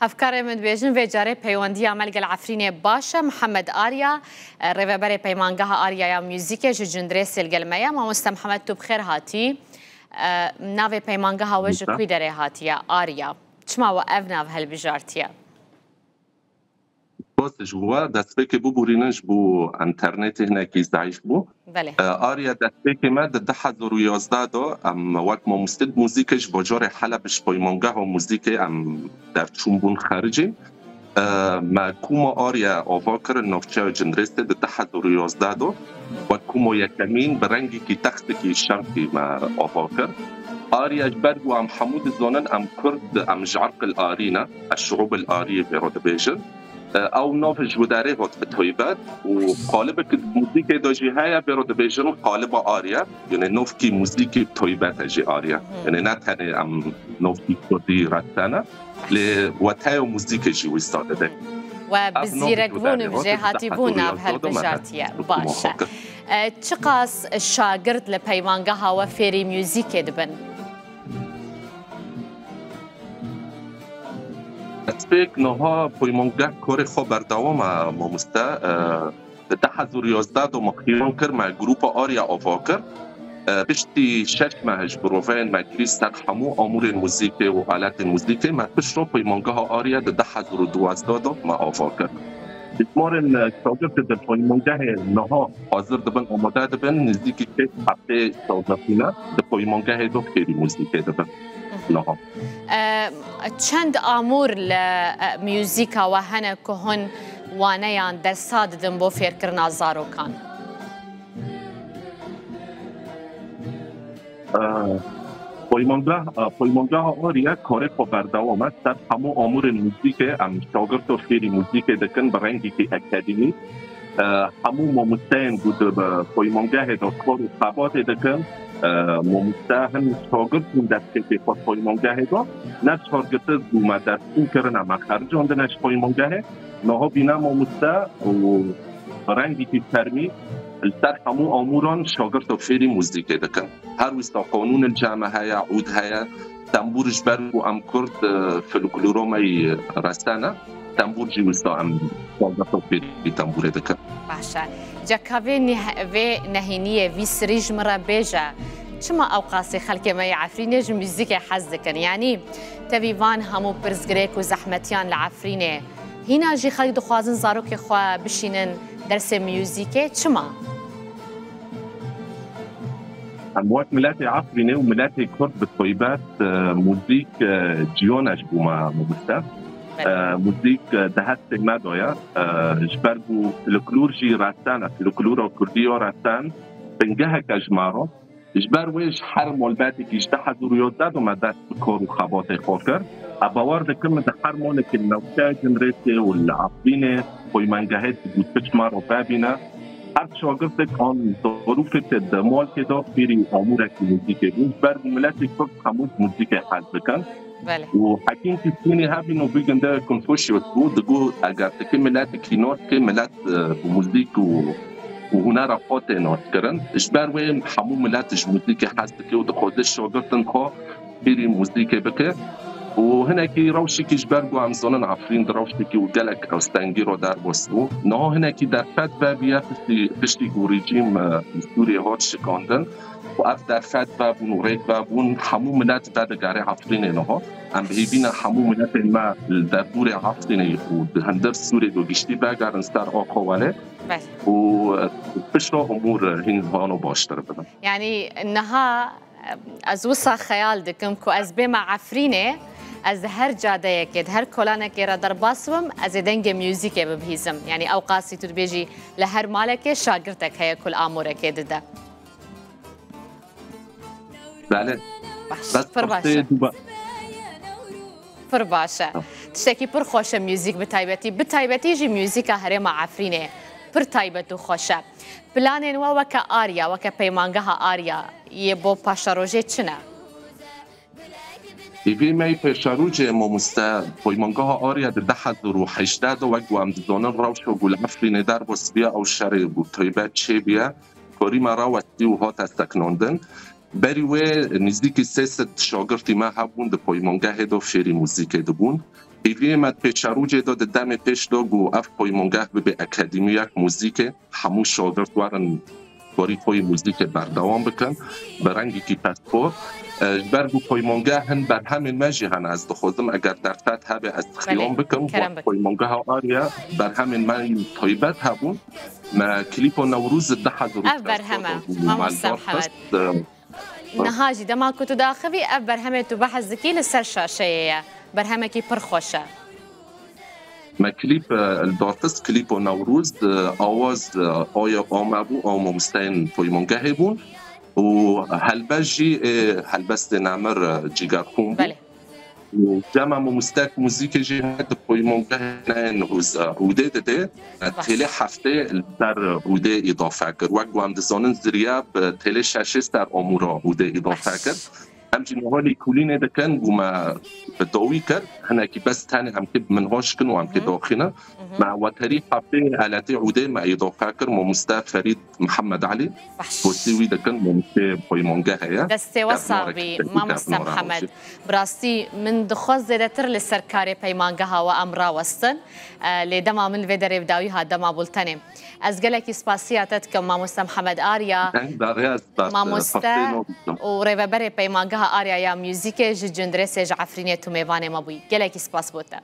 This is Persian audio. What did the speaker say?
هفکار من بیشتر و جاره پیوندی عمل گل عفرین باشه محمد آریا ریوبر پیمانگاه آریا یا موزیک جندری سلگل میا ما محمد تو بخیر هاتی ناو پیمانگاه وجه کوی داره هاتیه آریا چما و اف ناو هل بجارتیه باستش هو دستبک بو بورینش بو انترنت هناکی ضعیف بو بله آریا دستبک ما ده 2011 دا وقت ما مستد موزیکش بجار حلبش پیمانگاه و موزیک در چونبون خارجی ما کوما آریا آواکر نوچه جنرست ده 2011 دا و کوما یکمین برنگی کی تخت کی شرقی ما آواکر آریا اجبر بو حمود زانن کرد جعرق الآرينا الشعوب الآرية في رودبيجن او نافش وداره هات بتويبات وقالب موسيقى داجي هيا برودبيجن قالب آريا يعني نوف كي موسيقى بتويبات اجي آريا يعني نتاني نوف كي كردي رتانا لوتايو موسيقى جي ويستاده ده وبزيرك بون بجهاتي بون بهالبجارتية باشا چقاس الشاگرد لپیمانگاه و فيري موسيقى دبن اسپیک نها پیمانگاه کار خوب بردوام ما مستا ده 2011 دو مخیران کر مع گروپ آریا آواکر بشتی شش ماهش بروفین مع کریستر همو امور موسیقی و آلات موسیقی مع پشتو پیمانگاه آریا ده 2012 دو مع آواکر بسمار شاگرد ده پیمانگاه نها حاضر دبن آماده دبن نزدیکی که هفته شاگردینا ده پیمانگاه دو فیری موسیقی دبن نها چند آمور لمیوزیکا و هنه که هن وانیان در ساددن بو فیر کرنا زاروکان پیمانگاه آریا کار خوب بردوام است در همه آمور موزیک شاگرد و فیری موزیک دکن برنگی که اکادمی همو ممستین بود پیمانگاه دا کار و خبات دکن ممتحن شاگرد من دسته که خود پیمانگاه دا نه شاگرد ما دستون کرنا ما خرج آندنش پیمانگاه نه بینا ممسته و رنگی که ترمی سر همو آموران شاگرد و فیری موزیک دکن هر وستا قانون الجامعه های عود های تنبورش برگو ام کرد فلکلورومی رستانه تنبور جی وستا ام شاگرد و فیری تنبور دکن باشا جاكافي في نهينية في سريج مرة بيجا شما أوقاسي خلقي ما يعفرين يجم ميزيكي حزكن يعني تبيبان همو برزقريك وزحمتيان لعفرينه هنا جي خلق دخوازن زاروك يخوا بشينن درس ميوزيكي شما أموات ملاتي عفرينه وملاتي كرد بالطيبات موزيك جيوناش بوما مبستاف موزیک دهست مدایا جبرگو فلکلور جی رستن فلکلور و کردیا رستن بنگه کجمارا جبر ویش هر مالباتی که اجده 2011 و مدست کار و خبات خاکر ابوار دکم ده هر مال که نوچه جنریتی و العفرین پیمانگاهت بود کجمار و ببینه هر شاگرد کان ظروف مال که دا فیری آموره که موزیک بود جبرگو ملتی کرد خموز موزیک حد بکن وحكيم في السنة هابي إنه بيجن ده كونفوشيوس دقو أجر تكملات كينوت كملات بموزيك وهنا رفات نوت كرن إجبار وين حمو ملات موزيك حاسة كيو دخودش شاگردن خو بيري موزيك بكر وهنا كي روشي كي إجبار جو عم زونن عفرين دروشي كي وجلك أو ستانجيرو دار بوسو نه هنا كي در فات بابيا فشتي جو ريجيم سوريا هات شكاندن وأف در فات بابون وريد بابون حمو ملات بعد جاري عفرين إنها ام بهيبينا حمو ملات ما در دور عفرين وهندر سوري دو گشتي باگرن ستار آقاوله وبشرا أمور هين هانو باشتر بدن يعني إنها از وصا خيال دكم كو از بما عفرينه از هر جاده كد هر كولانه كيرا در باسوم از دنگ ميوزيك ببهيزم يعني اوقاسي تربيجي لهر مالك شاگردك هي كل اموره كد ده بله فرباشا تشتكي پر خوش ميوزيك بتايبتي جي ميوزيكا هرما عفرينه پر تايبتو خوشه بلانين وكا آريا وكا بيمانگاه آريا يبو پاشاروجه چنه ایوی می پشاروجه ممسته پیمانگاه آریا در 2018 وقت هم دانن روش و گل عفرین در بسبیا او شر بود تایبت چه بیا کاری مرا وستی و هات استکناندن بری و نزدیک 300 شاگردی ما هبون در پیمانگاه دو فیری موزیک دبون ایوی مد پیشروجه داد دم پیش داگو اف پایمانگه به اکادمیک موزیک همون شاگرد وارن باری پای موزیک بردوام بکن برنگی کی پاسپورت برگو پایمانگه هن بر همین مجی هن از دخوزم اگر در فتح به از خیام بکن پایمانگه ها آریا بر همین من طایبت هبون ما کلیپ و نوروز ده حضور بر همه ما مستحمد نهاجی دما كنت داخبي برهمه تو بحث لسر شاشة برهمه كي برخوشة ما كليب الدارتس كليب نوروز آواز آیا آمابو آما مستین پایمانگه بون و هلبست نمر جیگر خون بود و جمع مستک موزیک جهت پایمانگه نهوز روده ده تله هفته در روده اضافه کرد و گوام دزانن زریاب تله ششست در آمورا روده اضافه کرد همچنین حالی کلینه دکن و ما داوی کرد هنه که بس تاني هم که منهاش کن و هم که داخنه مع وتاريخ حفته علاتي عوده ما اضافه کرد و مستر فرید محمد علی بوسیوی دکن و مستر پایمانگه هیا دسته وصابي ما مستر محمد براستي من دخوز زیادتر لسرکاری پایمانگه ها و امرا وستن لدما من الفيدر بداوي ها دما بولتنه از گلکی سپاسیاتت کم ما مستر محمد آریا ما مستر و ریوبر پایمانگه آریا یا موزیک جندرس عفرینه تو میوان ما بوی گلکی سپاس بوده